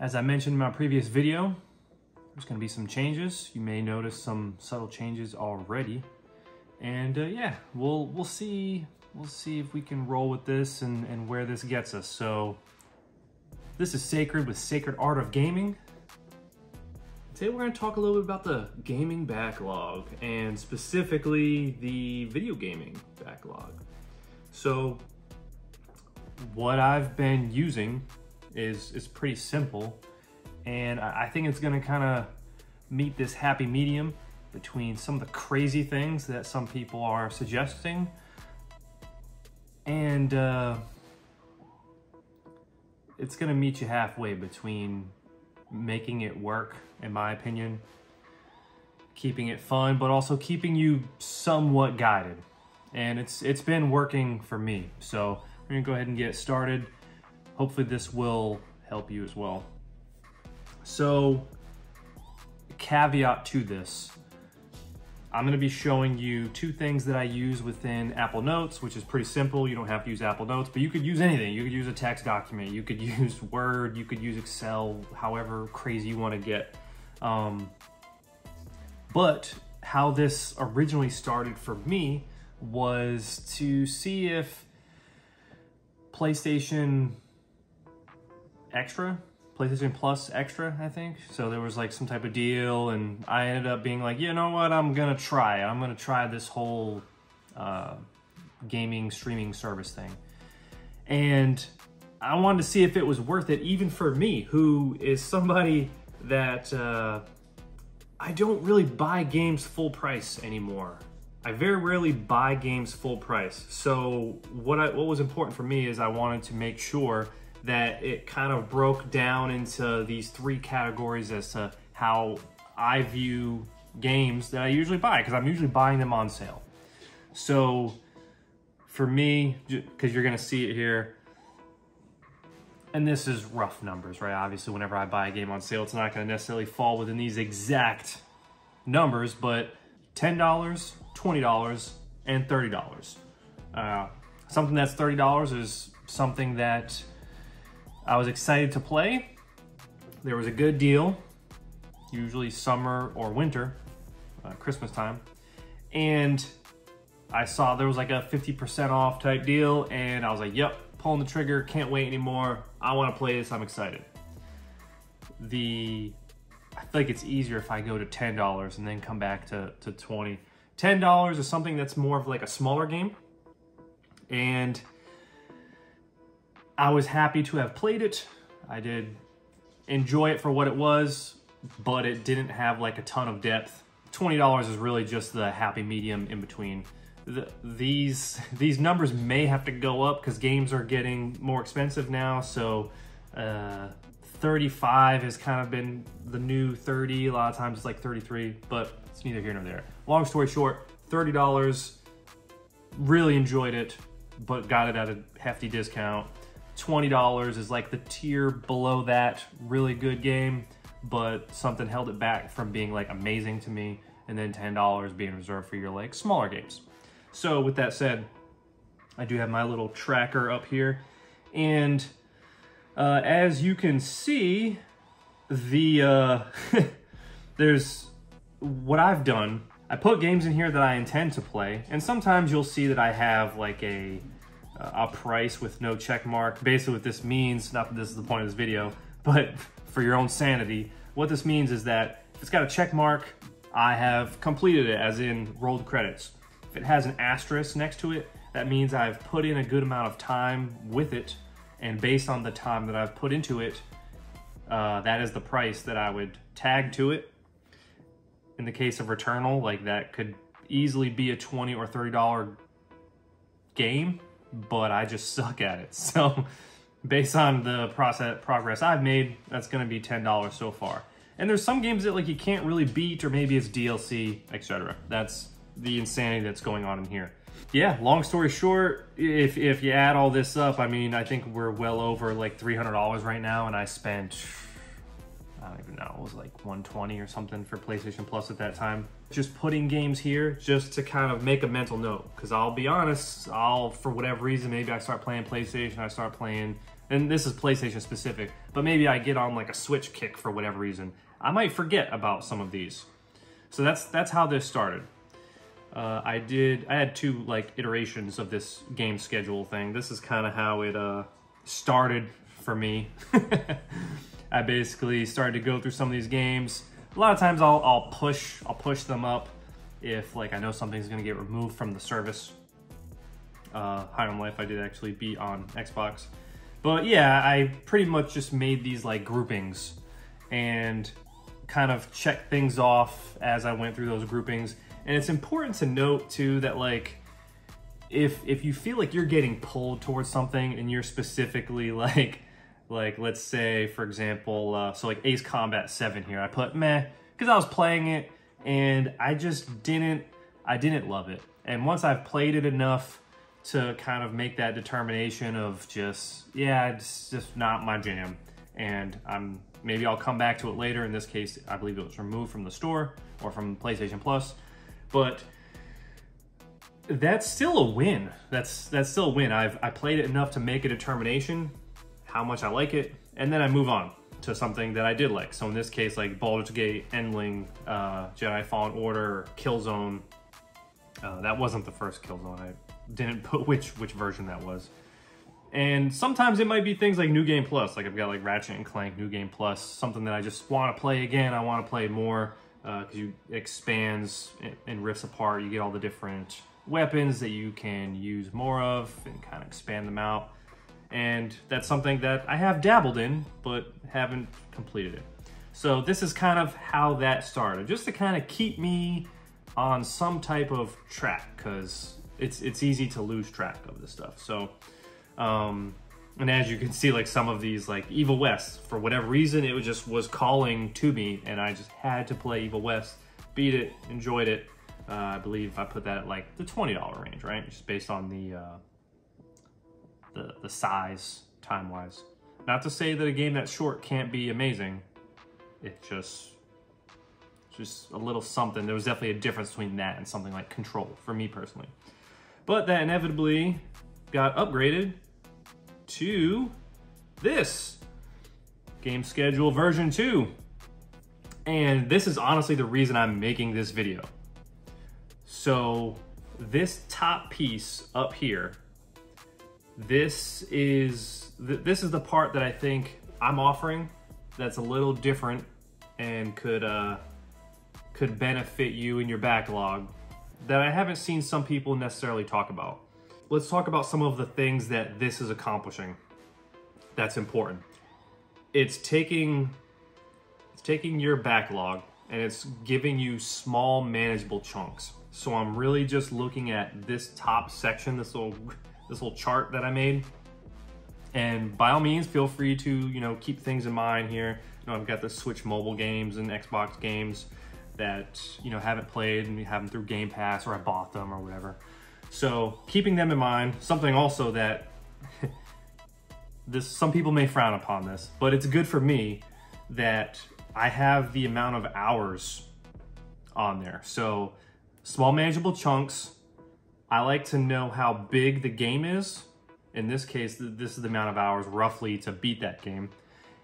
As I mentioned in my previous video, there's going to be some changes. You may notice some subtle changes already. And yeah, we'll see if we can roll with this and where this gets us. So this is Sacred with Sacred Art of Gaming. Today we're going to talk a little bit about the gaming backlog, and specifically the video gaming backlog. So what I've been using is pretty simple, and I think it's going to kind of meet this happy medium between some of the crazy things that some people are suggesting and it's going to meet you halfway between making it work, in my opinion, keeping it fun, but also keeping you somewhat guided. And it's been working for me. So we're gonna go ahead and get started. Hopefully this will help you as well. So, caveat to this, I'm gonna be showing you two things that I use within Apple Notes, which is pretty simple. You don't have to use Apple Notes, but you could use anything. You could use a text document, you could use Word, you could use Excel, however crazy you wanna get. But how this originally started for me was to see if PlayStation Plus Extra, I think. So there was like some type of deal, and I ended up being like, you know what, I'm gonna try it. I'm gonna try this whole gaming streaming service thing. And I wanted to see if it was worth it, even for me, who is somebody that I don't really buy games full price anymore. I very rarely buy games full price. So what was important for me is I wanted to make sure that it kind of broke down into these three categories as to how I view games that I usually buy, because I'm usually buying them on sale. So for me, because you're gonna see it here, and this is rough numbers, right? Obviously, whenever I buy a game on sale, it's not gonna necessarily fall within these exact numbers, but $10, $20, and $30. Something that's $30 is something that I was excited to play. There was a good deal, usually summer or winter, Christmas time, and I saw there was like a 50% off type deal, and I was like, yep, pulling the trigger, can't wait anymore. I want to play this, I'm excited. I feel like it's easier if I go to $10 and then come back to 20. $10 is something that's more of like a smaller game, and I was happy to have played it. I did enjoy it for what it was, but it didn't have like a ton of depth. $20 is really just the happy medium in between. These numbers may have to go up because games are getting more expensive now, so 35 has kind of been the new 30. A lot of times it's like 33, but it's neither here nor there. Long story short, $30, really enjoyed it, but got it at a hefty discount. $20 is like the tier below that, really good game, but something held it back from being like amazing to me, and then $10 being reserved for your like smaller games. So with that said, I do have my little tracker up here, and as you can see, there's what I've done. I put games in here that I intend to play, and sometimes you'll see that I have like a price with no check mark. Basically what this means, not that this is the point of this video, but for your own sanity, what this means is that if it's got a check mark, I have completed it, as in rolled credits. If it has an asterisk next to it, that means I've put in a good amount of time with it, and based on the time that I've put into it, that is the price that I would tag to it. In the case of Returnal, like that could easily be a $20 or $30 game, but I just suck at it. So based on the progress I've made, that's gonna be $10 so far. And there's some games that like you can't really beat, or maybe it's DLC, etc. That's the insanity that's going on in here. Yeah, long story short, if you add all this up, I mean, I think we're well over like $300 right now, and I spent, I don't even know, it was like $120 or something for PlayStation Plus at that time. Just putting games here just to kind of make a mental note, because I'll be honest, for whatever reason, maybe I start playing PlayStation, I start playing and this is PlayStation specific, but maybe I get on like a Switch kick for whatever reason, I might forget about some of these. So that's how this started. I had 2 like iterations of this game schedule thing. This is kind of how it started for me. I basically started to go through some of these games. A lot of times I'll push them up if like I know something's gonna get removed from the service. High on Life I did actually beat on Xbox. But yeah, I pretty much just made these like groupings and kind of checked things off as I went through those groupings. And it's important to note too that like if you feel like you're getting pulled towards something and you're specifically like let's say for example, so like Ace Combat 7 here, I put meh because I was playing it and I just didn't love it. And once I've played it enough to kind of make that determination of just, yeah, it's just not my jam. And maybe I'll come back to it later. In this case, I believe it was removed from the store or from PlayStation Plus, but that's still a win. That's still a win. I played it enough to make a determination how much I like it, and then I move on to something that I did like. So in this case, like Baldur's Gate, Endling, Jedi Fallen Order, Killzone. That wasn't the first Killzone. I didn't put which version that was. And sometimes it might be things like New Game Plus. Like I've got like Ratchet and Clank New Game Plus, something that I just want to play again. I want to play more because it expands and rips apart. You get all the different weapons that you can use more of and kind of expand them out. And that's something that I have dabbled in, but haven't completed it. So this is kind of how that started, just to kind of keep me on some type of track, because it's easy to lose track of this stuff. So, and as you can see, like some of these, like Evil West, for whatever reason, it was calling to me, and I just had to play Evil West, beat it, enjoyed it. I believe I put that at like the $20 range, right? Just based on the size, time-wise. Not to say that a game that's short can't be amazing. It's just a little something. There was definitely a difference between that and something like Control, for me personally. But that inevitably got upgraded to this game schedule version 2. And this is honestly the reason I'm making this video. So this top piece up here, this is the part that I think I'm offering that's a little different and could benefit you in your backlog that I haven't seen some people necessarily talk about. Let's talk about some of the things that this is accomplishing that's important. It's taking your backlog and it's giving you small manageable chunks. So I'm really just looking at this top section, this little chart that I made. And by all means, feel free to, you know, keep things in mind here. You know, I've got the Switch mobile games and Xbox games that, you know, haven't played and you have them through Game Pass, or I bought them or whatever. So keeping them in mind, something also that some people may frown upon this, but it's good for me that I have the amount of hours on there. So small manageable chunks. I like to know how big the game is. In this case, this is the amount of hours roughly to beat that game.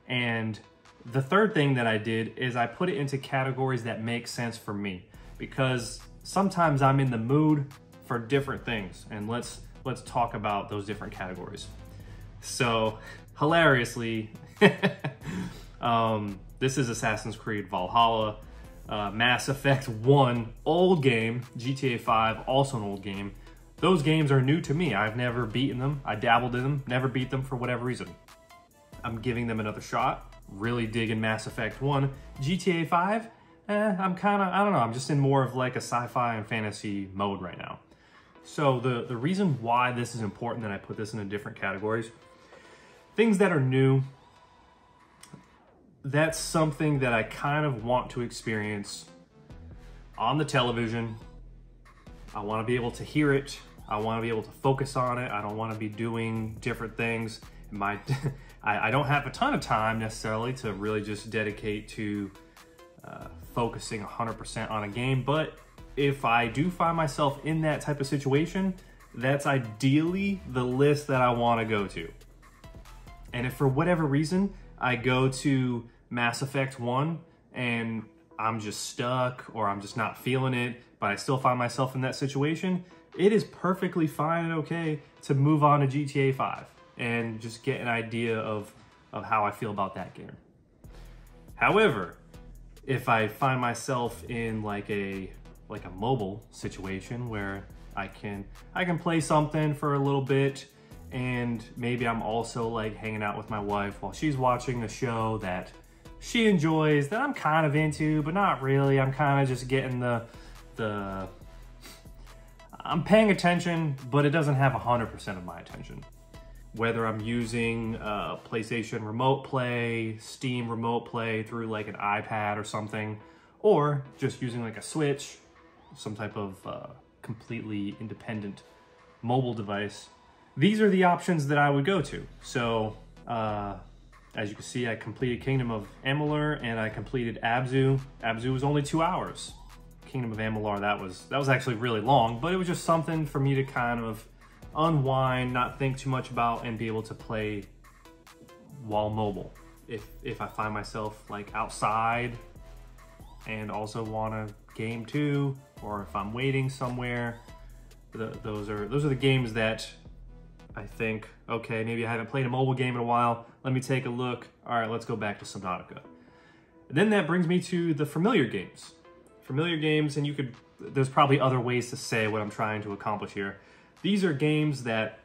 And the third thing that I did is I put it into categories that make sense for me, because sometimes I'm in the mood for different things. And let's talk about those different categories. So hilariously, this is Assassin's Creed Valhalla, Mass Effect 1, old game, GTA 5, also an old game. Those games are new to me. I've never beaten them. I dabbled in them, never beat them for whatever reason. I'm giving them another shot, really digging Mass Effect 1. GTA 5, I'm kind of, I don't know, I'm just in more of like a sci-fi and fantasy mode right now. So the reason why this is important that I put this into different categories, things that are new, that's something that I kind of want to experience on the television. I want to be able to hear it. I want to be able to focus on it. I don't want to be doing different things. I don't have a ton of time necessarily to really just dedicate to focusing 100% on a game, but if I do find myself in that type of situation, that's ideally the list that I want to go to. And if for whatever reason I go to Mass Effect 1 and I'm just stuck or I'm just not feeling it, but I still find myself in that situation, it is perfectly fine and okay to move on to GTA 5 and just get an idea of how I feel about that game. However, if I find myself in like a mobile situation where I can play something for a little bit, and maybe I'm also like hanging out with my wife while she's watching a show that she enjoys, that I'm kind of into, but not really. I'm kind of just getting I'm paying attention, but it doesn't have 100% of my attention. Whether I'm using PlayStation Remote Play, Steam Remote Play through like an iPad or something, or just using like a Switch, some type of completely independent mobile device, these are the options that I would go to. So, as you can see, I completed Kingdom of Amalur and I completed Abzu. Abzu was only 2 hours. Kingdom of Amalur, that was actually really long, but it was just something for me to kind of unwind, not think too much about, and be able to play while mobile. If I find myself like outside and also want to game too, or if I'm waiting somewhere, those are the games that I think, okay, maybe I haven't played a mobile game in a while. Let me take a look. All right, let's go back to Subnautica. And then that brings me to the familiar games. Familiar games, and there's probably other ways to say what I'm trying to accomplish here. These are games that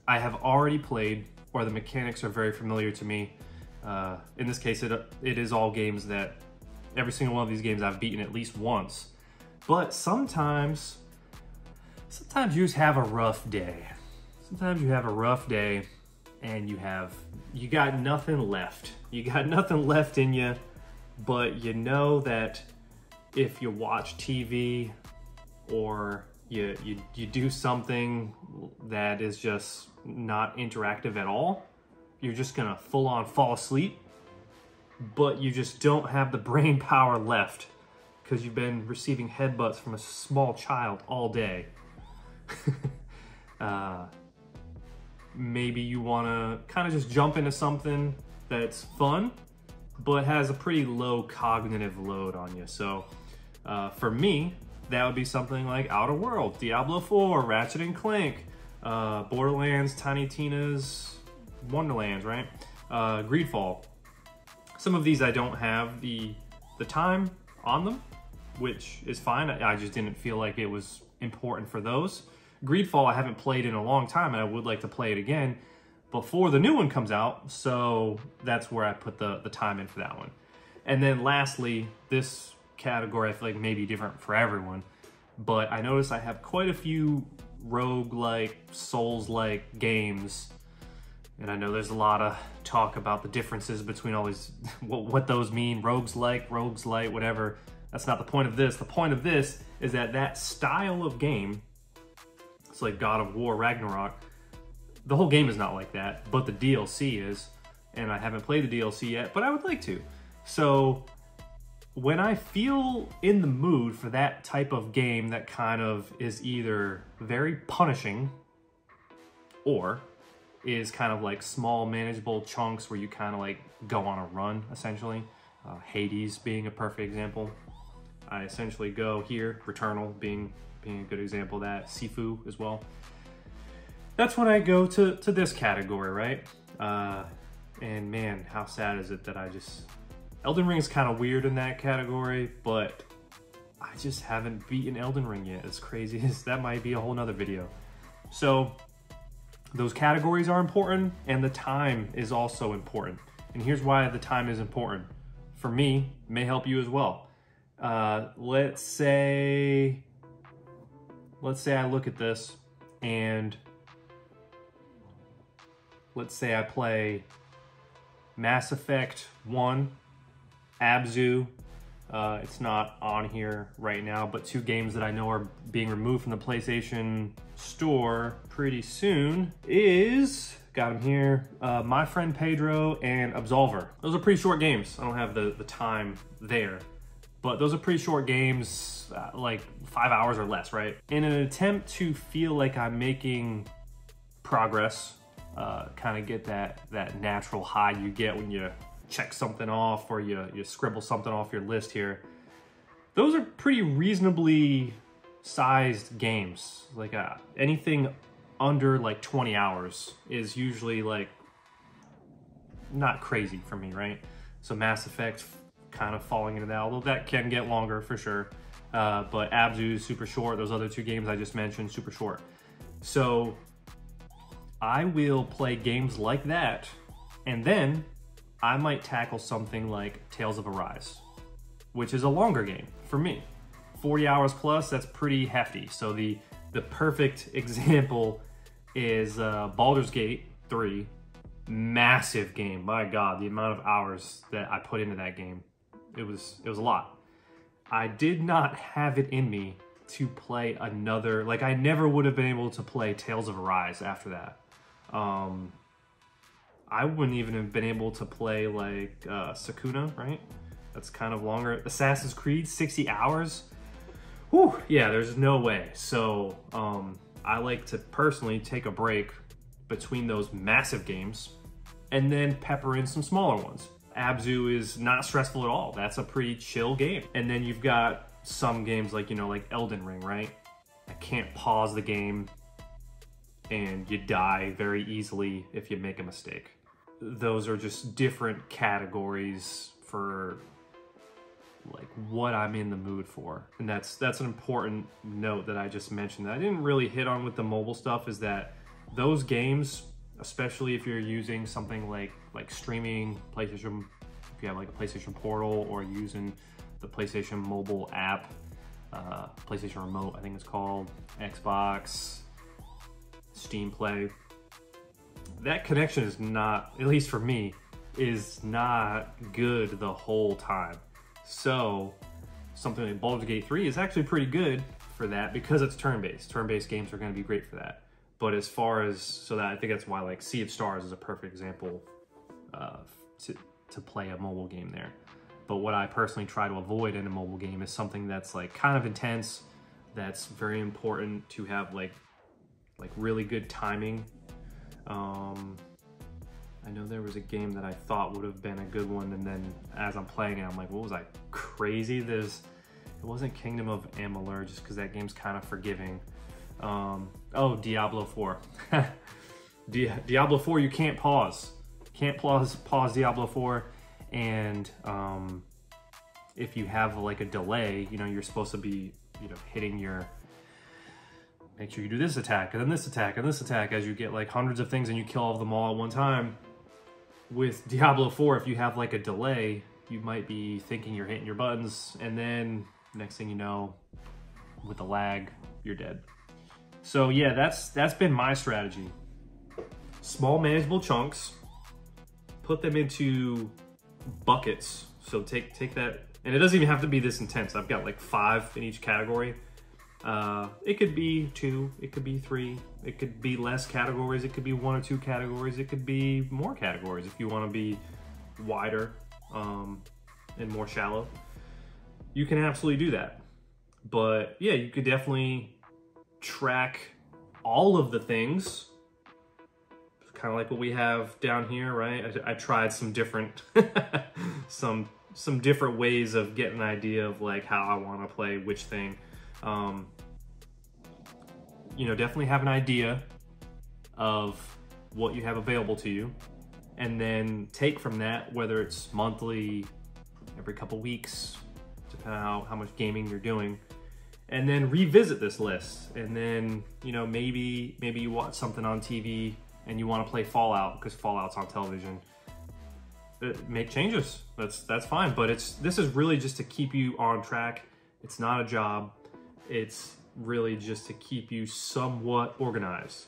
I have already played, or the mechanics are very familiar to me. In this case, it is all games that, every single one of these games I've beaten at least once. But sometimes you just have a rough day. Sometimes you have a rough day and you got nothing left. You got nothing left in you, but you know that if you watch TV or you do something that is just not interactive at all, you're just gonna full on fall asleep, but you just don't have the brain power left because you've been receiving headbutts from a small child all day. Maybe you wanna kind of just jump into something that's fun, but has a pretty low cognitive load on you. So for me, that would be something like Outer Worlds, Diablo 4, Ratchet and Clank, Borderlands, Tiny Tina's Wonderlands, right? Greedfall. Some of these I don't have the time on them, which is fine. I just didn't feel like it was important for those. Greedfall I haven't played in a long time, and I would like to play it again before the new one comes out, so that's where I put the time in for that one. And then lastly, this category I feel like may be different for everyone, but I noticed I have quite a few roguelike, Souls-like games, and I know there's a lot of talk about the differences between all these, what those mean, rogues-like, whatever. That's not the point of this. The point of this is that style of game, it's like God of War, Ragnarok, the whole game is not like that, but the DLC is, and I haven't played the DLC yet, but I would like to. So when I feel in the mood for that type of game that kind of is either very punishing or is kind of like small manageable chunks where you kind of like go on a run, essentially, Hades being a perfect example. I essentially go here, Returnal being a good example of that, Sifu as well. That's when I go to this category, right? And man, how sad is it that Elden Ring is kind of weird in that category, but I just haven't beaten Elden Ring yet. As crazy as that might be a whole nother video. So those categories are important, and the time is also important. And here's why the time is important. For me, it may help you as well. Let's say I look at this and let's say I play Mass Effect 1, Abzu. It's not on here right now, but two games that I know are being removed from the PlayStation Store pretty soon is, got them here, My Friend Pedro and Absolver. Those are pretty short games. I don't have the time there, but those are pretty short games, like 5 hours or less, right? In an attempt to feel like I'm making progress kind of get that natural high you get when you check something off or you scribble something off your list here. Those are pretty reasonably sized games. Like anything under like 20 hours is usually like not crazy for me, right? So Mass Effect kind of falling into that, although that can get longer for sure. But Abzu is super short. Those other two games I just mentioned, super short. So I will play games like that, and then I might tackle something like Tales of Arise, which is a longer game for me. 40 hours plus, that's pretty hefty. So the perfect example is Baldur's Gate 3. Massive game. My God, the amount of hours that I put into that game, it was a lot. I did not have it in me to play another, like I never would have been able to play Tales of Arise after that. I wouldn't even have been able to play like Sakuna, right? That's kind of longer. Assassin's Creed, 60 hours. Whew, yeah, there's no way. So I like to personally take a break between those massive games and then pepper in some smaller ones. Abzu is not stressful at all. That's a pretty chill game. And then you've got some games like, you know, like Elden Ring, right? I can't pause the game and you die very easily if you make a mistake. Those are just different categories for like what I'm in the mood for. And that's an important note that I just mentioned that I didn't really hit on with the mobile stuff, is that those games, especially if you're using something like streaming PlayStation, if you have like a PlayStation Portal or using the PlayStation mobile app, PlayStation Remote, I think it's called, Xbox, Steam Play, that connection is not, at least for me, is not good the whole time. So something like Baldur's Gate 3 is actually pretty good for that because it's turn-based. Turn-based games are going to be great for that. But as far as, so that I think that's why like Sea of Stars is a perfect example to play a mobile game there. But what I personally try to avoid in a mobile game is something that's like kind of intense, that's very important to have like really good timing. I know there was a game that I thought would have been a good one, and then as I'm playing it, I'm like, what was I, crazy? It wasn't Kingdom of Amalur, just because that game's kind of forgiving. Oh, Diablo 4. Diablo 4, you can't pause. Can't pause Diablo 4, and if you have like a delay, you know, you're supposed to be, you know, hitting your, make sure you do this attack, and then this attack, and this attack, as you get like hundreds of things and you kill all of them all at one time. With Diablo 4, if you have like a delay, you might be thinking you're hitting your buttons, and then next thing you know, with the lag, you're dead. So yeah, that's been my strategy. Small manageable chunks, put them into buckets. So take that, and it doesn't even have to be this intense. I've got like 5 in each category. It could be 2, it could be 3, it could be less categories, it could be 1 or 2 categories, it could be more categories if you want to be wider and more shallow. You can absolutely do that. But yeah, you could definitely track all of the things, kind of like what we have down here, right? I tried some different some different ways of getting an idea of like how I want to play which thing. You know, definitely have an idea of what you have available to you, and then take from that, whether it's monthly, every couple weeks, depending on how much gaming you're doing, and then revisit this list. And then, you know, maybe you watch something on TV and you want to play Fallout because Fallout's on television. Make changes. That's fine. But this is really just to keep you on track. It's not a job. It's really just to keep you somewhat organized.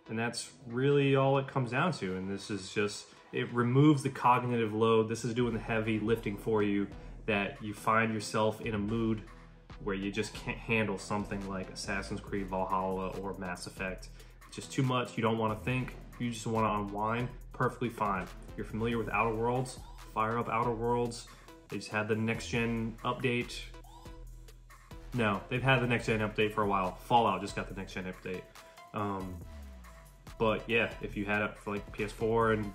And that's really all it comes down to. And this is just, it removes the cognitive load. This is doing the heavy lifting for you, that you find yourself in a mood where you just can't handle something like Assassin's Creed Valhalla or Mass Effect. It's just too much. You don't want to think. You just want to unwind. Perfectly fine. If you're familiar with Outer Worlds, fire up Outer Worlds. They just had the next gen update. No, they've had the next gen update for a while. Fallout just got the next gen update. But yeah, if you had it for like PS4 and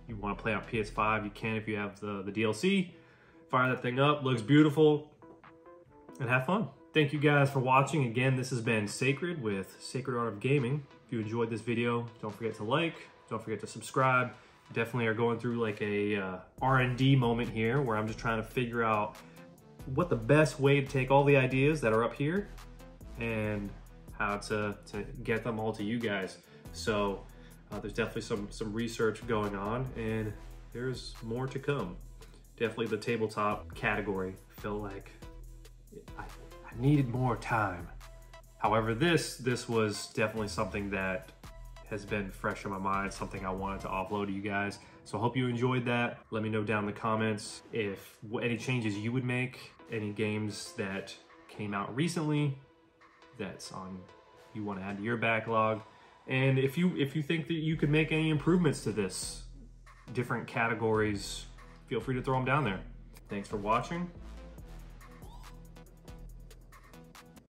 you want to play on PS5, you can if you have the DLC. Fire that thing up, looks beautiful, and have fun. Thank you guys for watching. Again, this has been Sacred with Sacred Art of Gaming. If you enjoyed this video, don't forget to like, don't forget to subscribe. Definitely are going through like a R&D moment here where I'm just trying to figure out what the best way to take all the ideas that are up here and how to get them all to you guys. So there's definitely some research going on, and there's more to come. Definitely the tabletop category. I feel like I needed more time. However, this was definitely something that has been fresh in my mind, something I wanted to offload to you guys. So I hope you enjoyed that. Let me know down in the comments if any changes you would make, any games that came out recently that's on you want to add to your backlog. And if you think that you could make any improvements to this, different categories, feel free to throw them down there. Thanks for watching.